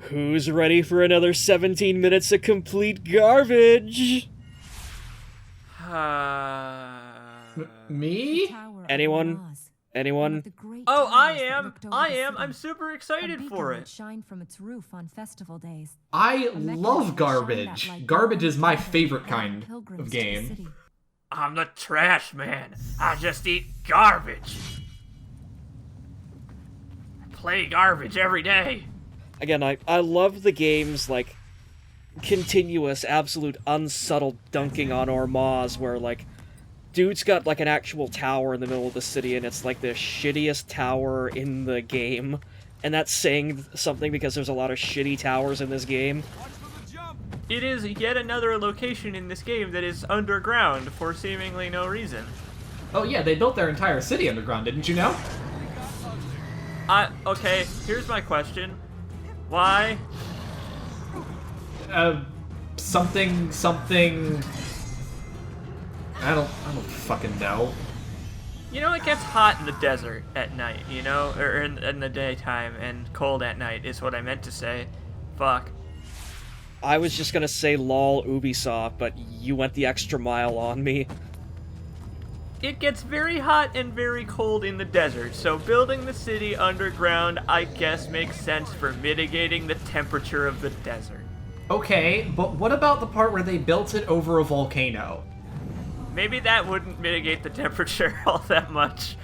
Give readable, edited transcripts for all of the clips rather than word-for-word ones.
Who's ready for another 17 minutes of complete garbage? Me? Anyone? Anyone? Oh, I am. I'm super excited for it. Shine from its roof on festival days. I love garbage. Garbage is my favorite kind of game. I'm the trash man. I just eat garbage. I play garbage every day. Again, I love the game's, like, continuous, absolute, unsubtle dunking on Ormazd, where, like, dude's got, like, an actual tower in the middle of the city, and it's, like, the shittiest tower in the game. And that's saying something because there's a lot of shitty towers in this game. It is yet another location in this game that is underground for seemingly no reason. Oh yeah, they built their entire city underground, didn't you know? Okay, here's my question. Why? Something... I don't fucking know. You know, it gets hot in the desert at night, you know? Or in the daytime, and cold at night is what I meant to say. Fuck. I was just gonna say lol Ubisoft, but you went the extra mile on me. It gets very hot and very cold in the desert, so building the city underground, I guess, makes sense for mitigating the temperature of the desert. Okay, but what about the part where they built it over a volcano? Maybe that wouldn't mitigate the temperature all that much.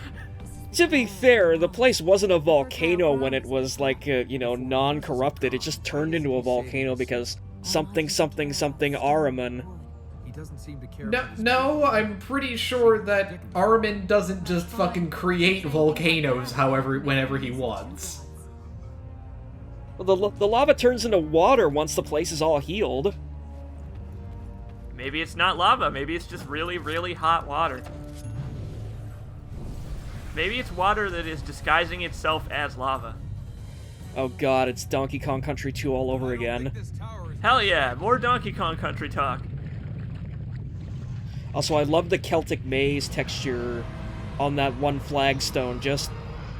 To be fair, the place wasn't a volcano when it was, like, non-corrupted. It just turned into a volcano because something Ahriman. He doesn't seem to care. No, I'm pretty sure that Ahriman doesn't just fucking create volcanoes whenever he wants. Well, the lava turns into water once the place is all healed. Maybe it's not lava, maybe it's just really, really hot water. Maybe it's water that is disguising itself as lava. Oh god, it's Donkey Kong Country 2 all over again. Hell yeah, more Donkey Kong Country talk. Also, I love the Celtic maze texture on that one flagstone, just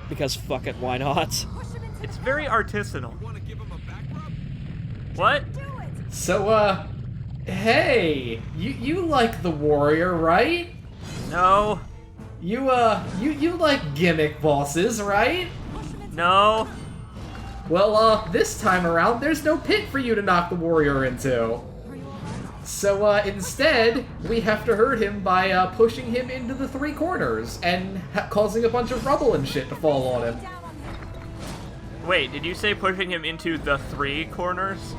because fuck it, why not? It's very artisanal. What? So, hey, you like the warrior, right? No. You like gimmick bosses, right? No. Well, this time around, there's no pit for you to knock the warrior into. So, instead, we have to hurt him by, pushing him into the three corners and causing a bunch of rubble and shit to fall on him. Wait, did you say pushing him into the three corners?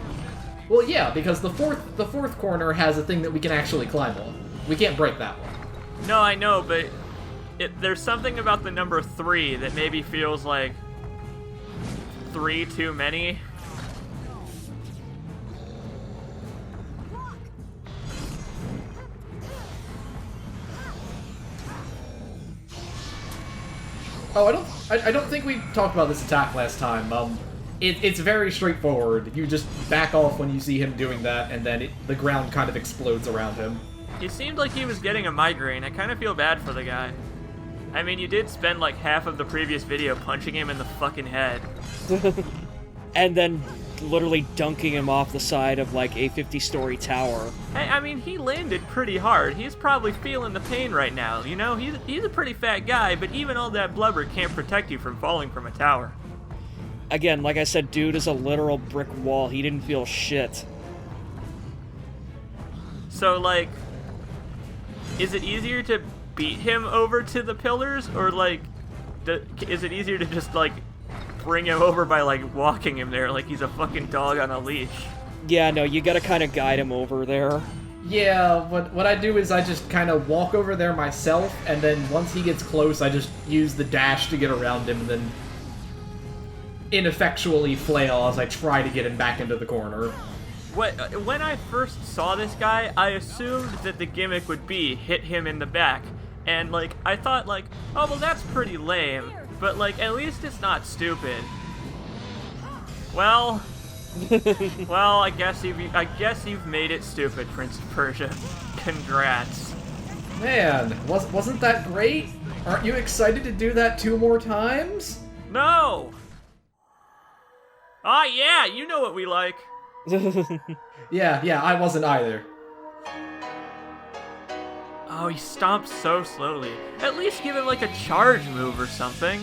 Well, yeah, because the fourth corner has a thing that we can actually climb on. We can't break that one. No, I know, but there's something about the number 3 that maybe feels like 3 too many. Oh, I don't think we talked about this attack last time. It's very straightforward. You just back off when you see him doing that, and then the ground kind of explodes around him. He seemed like he was getting a migraine. I kind of feel bad for the guy. I mean, you did spend like half of the previous video punching him in the fucking head. And then literally dunking him off the side of like a 50-story tower. Hey, I mean, he landed pretty hard. He's probably feeling the pain right now, you know? He's a pretty fat guy, but even all that blubber can't protect you from falling from a tower. Again, like I said, dude is a literal brick wall. He didn't feel shit. So, like, is it easier to beat him over to the pillars, or, like, is it easier to just, like, bring him over by, like, walking him there like he's a fucking dog on a leash? Yeah, no, you gotta kind of guide him over there. Yeah, what I do is I just kind of walk over there myself, and then once he gets close, I just use the dash to get around him, and then ineffectually flail as I try to get him back into the corner. When I first saw this guy, I assumed that the gimmick would be hit him in the back. And, like, I thought, like, oh, well, that's pretty lame. But, like, at least it's not stupid. Well, I guess you've made it stupid, Prince of Persia. Congrats. Man, wasn't that great? Aren't you excited to do that 2 more times? No! Ah, yeah, you know what we like. Yeah, I wasn't either. Oh, he stomps so slowly. At least give him like a charge move or something.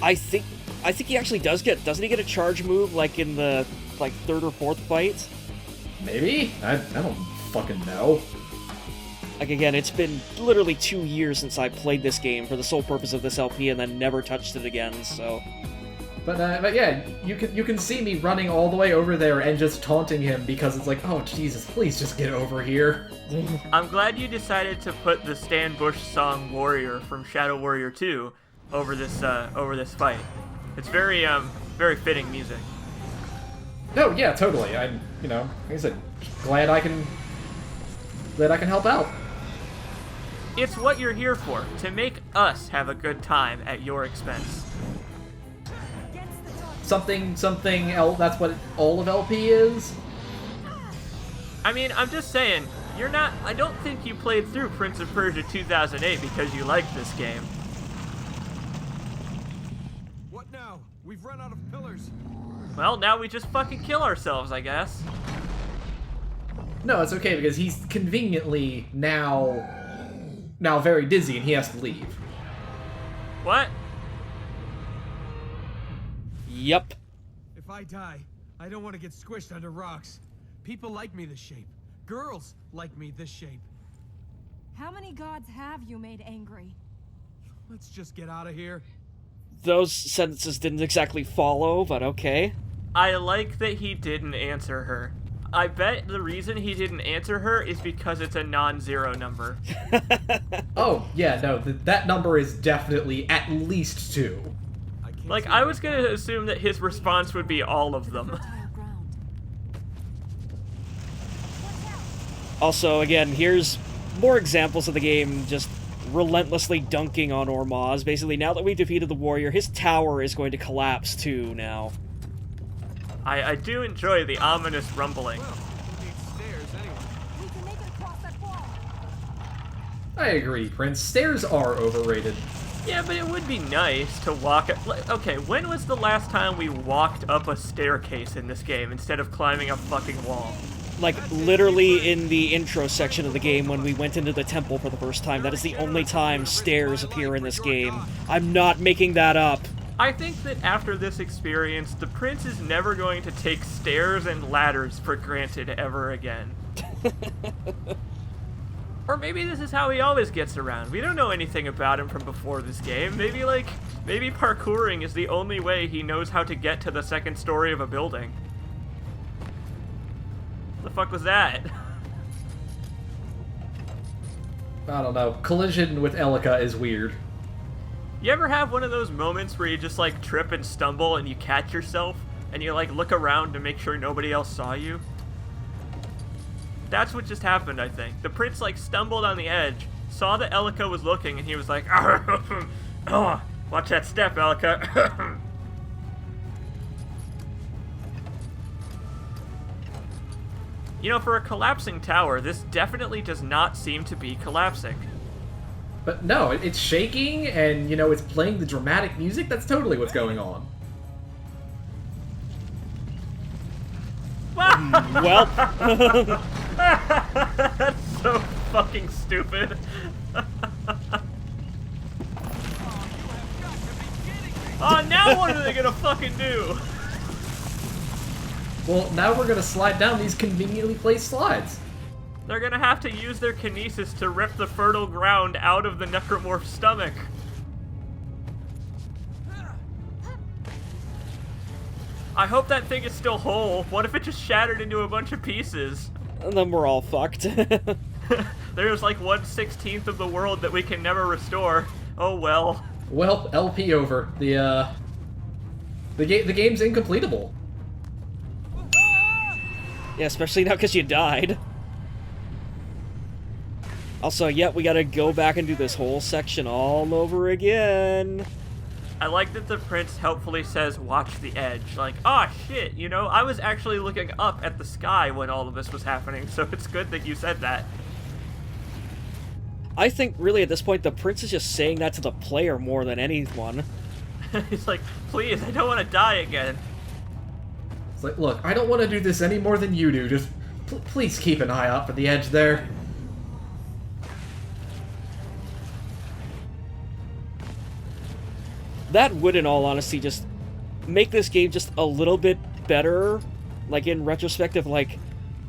I think he actually doesn't he get a charge move like in the third or fourth fight? Maybe? I don't fucking know. Like, again, it's been literally 2 years since I played this game for the sole purpose of this LP and then never touched it again, so... But yeah, you can see me running all the way over there and just taunting him because it's like, oh Jesus, please just get over here. I'm glad you decided to put the Stan Bush song "Warrior" from Shadow Warrior 2 over this fight. It's very fitting music. No, yeah, totally. I'm, like I said, glad I can help out. It's what you're here for, to make us have a good time at your expense. Something else. That's what all of LP is. I mean, I'm just saying, I don't think you played through Prince of Persia 2008 because you liked this game. What now? We've run out of pillars. Well, now we just fucking kill ourselves, I guess. No, it's okay because he's conveniently now very dizzy and he has to leave. What? Yep. If I die, I don't want to get squished under rocks. People like me this shape. Girls like me this shape. How many gods have you made angry? Let's just get out of here. Those sentences didn't exactly follow, but okay. I like that he didn't answer her. I bet the reason he didn't answer her is because it's a non-zero number. Oh, yeah, no, that number is definitely at least 2. Like, I was gonna assume that his response would be all of them. Fertile ground. Also, again, here's more examples of the game just relentlessly dunking on Ormazd. Basically, now that we've defeated the warrior, his tower is going to collapse too now. I do enjoy the ominous rumbling. Well, who needs stairs anyway? We can make it across that wall. I agree, Prince. Stairs are overrated. Yeah, but it would be nice to walk... Okay, when was the last time we walked up a staircase in this game instead of climbing a fucking wall? Like, literally in the intro section of the game when we went into the temple for the first time. That is the only time stairs appear in this game. I'm not making that up. I think that after this experience, the prince is never going to take stairs and ladders for granted ever again. Or maybe this is how he always gets around. We don't know anything about him from before this game. Maybe parkouring is the only way he knows how to get to the second story of a building. The fuck was that? I don't know. Collision with Elika is weird. You ever have one of those moments where you just like trip and stumble and you catch yourself and you like look around to make sure nobody else saw you? That's what just happened, I think. The prince like stumbled on the edge, saw that Elika was looking, and he was like, oh, watch that step, Elika. You know, for a collapsing tower, this definitely does not seem to be collapsing. But no, it's shaking, and, it's playing the dramatic music. That's totally what's going on. Well... That's so fucking stupid. Oh, now what are they gonna fucking do? Well, now we're gonna slide down these conveniently placed slides. They're gonna have to use their kinesis to rip the fertile ground out of the necromorph's stomach. I hope that thing is still whole. What if it just shattered into a bunch of pieces? And then we're all fucked. There's like 1/16 of the world that we can never restore. Oh well. Well, LP over. The game's incompletable. Yeah, especially now because you died. Also, yeah, we gotta go back and do this whole section all over again. I like that the prince helpfully says, watch the edge. Like, ah, shit, I was actually looking up at the sky when all of this was happening, so it's good that you said that. I think, really, at this point, the prince is just saying that to the player more than anyone. He's like, please, I don't want to die again. It's like, look, I don't want to do this any more than you do. Just please keep an eye out for the edge there. That would, in all honesty, just make this game just a little bit better. Like, in retrospective, like,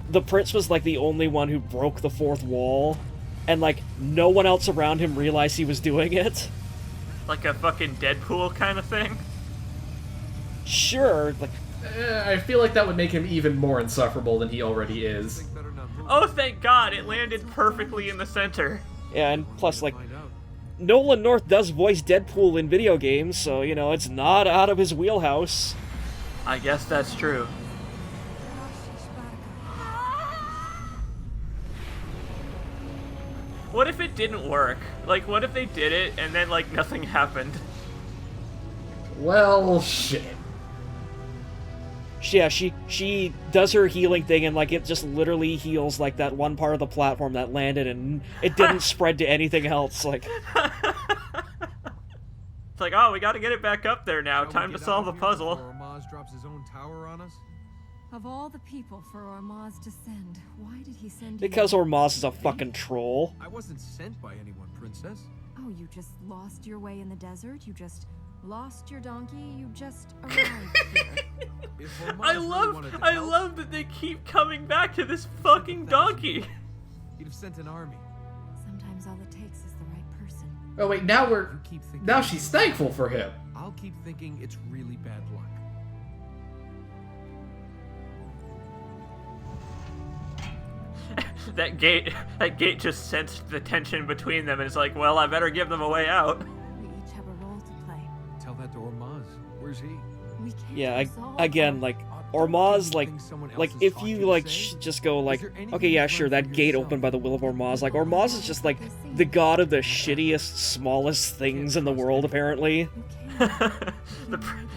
the prince was, like, the only one who broke the fourth wall, and, like, no one else around him realized he was doing it. Like a fucking Deadpool kind of thing? Sure, like... I feel like that would make him even more insufferable than he already is. Oh, thank God, it landed perfectly in the center. Yeah, and plus, like, Nolan North does voice Deadpool in video games, so, you know, it's not out of his wheelhouse. I guess that's true. What if it didn't work? Like, what if they did it and then, like, nothing happened? Well, shit. Yeah, she does her healing thing, and, like, it just literally heals, like, that one part of the platform that landed, and it didn't spread to anything else, like... It's like, oh, we gotta get it back up there now. Time to solve the puzzle. Ormazd drops his own tower on us? Of all the people for Ormazd to send, why did he send you? Because Ormazd is a fucking troll. I wasn't sent by anyone, Princess. Oh, you just lost your way in the desert? You just lost your donkey? You just arrived here? If Ormazd I really wanted to I help, love that they keep coming back to this fucking donkey. he'd have sent an army. Sometimes all it takes is the right person. Oh wait, now You keep thinking now she's thankful for him. I'll keep thinking it's really bad luck. That gate just sensed the tension between them and it's like, well, I better give them a way out. We each have a role to play. Tell that to Ormazd. Where's he? We can't Yeah, resolve again, them. like, Ormazd, like, if you, like, just go, like, okay, yeah, sure, that gate opened by the will of Ormazd, like, Ormazd is just, like, the god of the shittiest, smallest things in the world, apparently. You can't.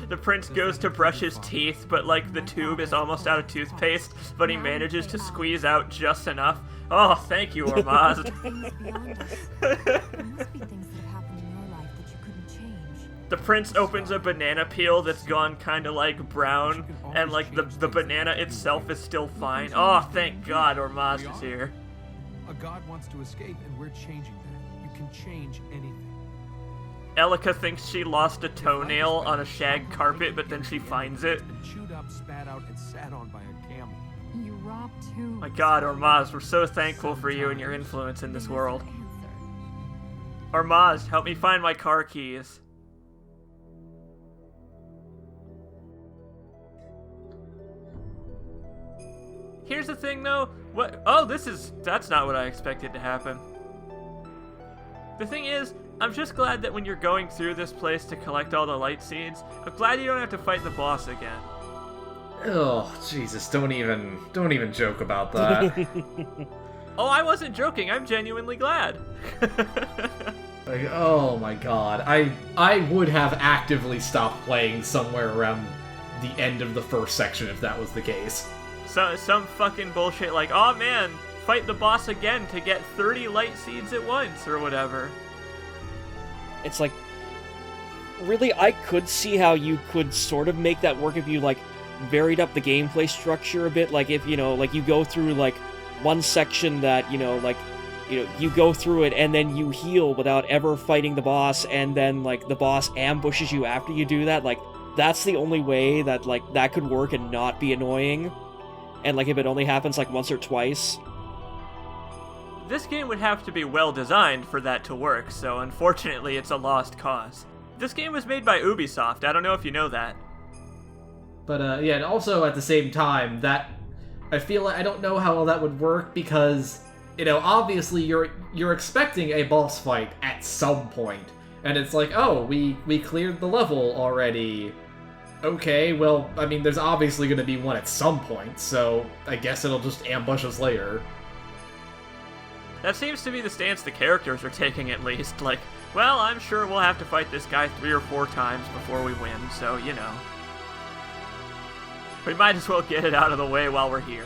The prince goes to brush his teeth, but like the tube is almost out of toothpaste, but he manages to squeeze out just enough. Oh, thank you, Ormazd. Things beyond us. There must be things that have happened in your life that you couldn't change. The prince opens a banana peel that's gone kind of like brown, and like the banana itself is still fine. Oh, thank God Ormazd is here. A god wants to escape, and we're changing that. You can change anything. Elika thinks she lost a toenail on a shag carpet, but then she finds it. And chewed up, spat out, and sat on by a camel. You robbed too. My God, Ormazd, we're so thankful for you and your influence in this world. Ormazd, help me find my car keys. Here's the thing, though. What? Oh, that's not what I expected to happen. The thing is, I'm just glad that when you're going through this place to collect all the light seeds, I'm glad you don't have to fight the boss again. Oh, Jesus, don't even joke about that. Oh, I wasn't joking, I'm genuinely glad. Like, oh my god. I would have actively stopped playing somewhere around the end of the first section if that was the case. So, some fucking bullshit like, oh man, fight the boss again to get 30 light seeds at once, or whatever. It's like, really, I could see how you could sort of make that work if you, like, varied up the gameplay structure a bit. Like, if, you know, like, you go through, like, one section that, you know, like, you know, you go through it and then you heal without ever fighting the boss, and then, like, the boss ambushes you after you do that. Like, that's the only way that, like, that could work and not be annoying. And, like, if it only happens, like, once or twice. This game would have to be well designed for that to work, so unfortunately it's a lost cause. This game was made by Ubisoft, I don't know if you know that. But, yeah, and also at the same time, that... I feel like I don't know how all that would work because, you know, obviously you're expecting a boss fight at some point. And it's like, oh, we cleared the level already. Okay, well, I mean, there's obviously going to be one at some point, so I guess it'll just ambush us later. That seems to be the stance the characters are taking, at least. Like, well, I'm sure we'll have to fight this guy 3 or 4 times before we win, so, you know. We might as well get it out of the way while we're here.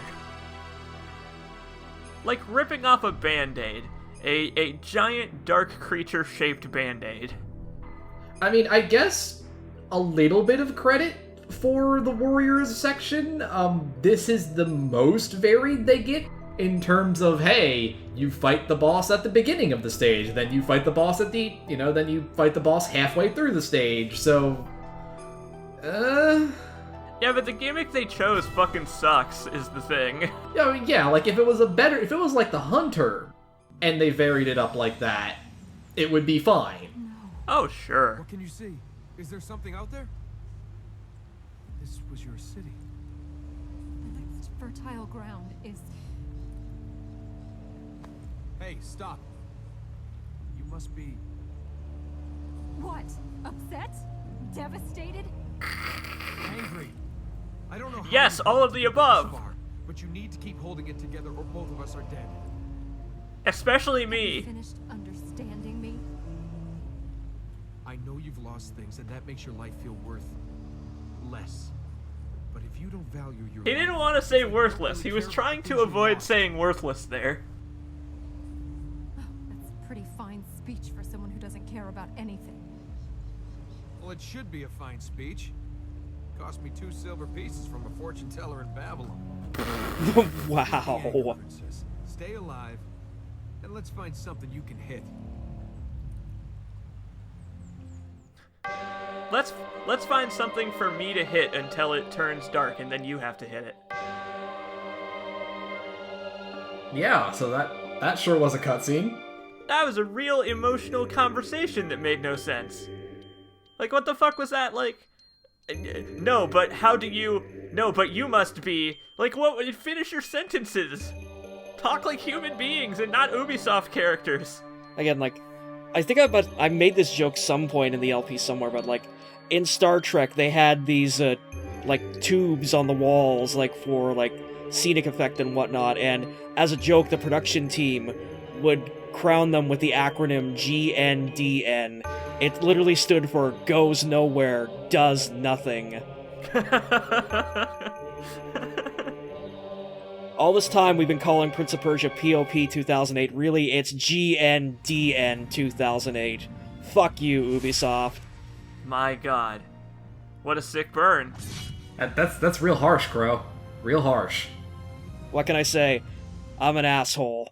Like ripping off a Band-Aid. A giant, dark creature-shaped Band-Aid. I mean, I guess a little bit of credit for the Warriors section. This is the most varied they get in terms of, hey, you fight the boss at the beginning of the stage, then you fight the boss at the, then you fight the boss halfway through the stage, so... Yeah, but the gimmick they chose fucking sucks, is the thing. Yeah, like if it was like the Hunter, and they varied it up like that, it would be fine. Oh, sure. What can you see? Is there something out there? This was your city. The next fertile ground is... Hey, stop. You must be... What? Upset? Devastated? angry. I don't know how Yes, you all of the got above. this far, but you need to keep holding it together or both of us are dead. Especially You me. finished understanding me? I know you've lost things and that makes your life feel worth less. But if you don't value your He didn't want to say worthless. He was trying to avoid saying worthless there. Oh, that's pretty fine speech for someone who doesn't care about anything. Well, it should be a fine speech. Cost me 2 silver pieces from a fortune teller in Babylon. Wow. Princess, stay alive, and let's find something you can hit. Let's find something for me to hit until it turns dark, and then you have to hit it. Yeah, so that sure was a cutscene. That was a real emotional conversation that made no sense. Like, what the fuck was that? Like, no, but how do you... No, but you must be... Like, what? Finish your sentences. Talk like human beings and not Ubisoft characters. Again, like, I think I made this joke some point in the LP somewhere, but like, in Star Trek, they had these, like, tubes on the walls, like, for, like, scenic effect and whatnot, and as a joke, the production team would crown them with the acronym GNDN. It literally stood for Goes Nowhere, Does Nothing. All this time we've been calling Prince of Persia POP 2008, really it's GNDN 2008. Fuck you, Ubisoft. My god. What a sick burn. That's real harsh, Crow. Real harsh. What can I say? I'm an asshole.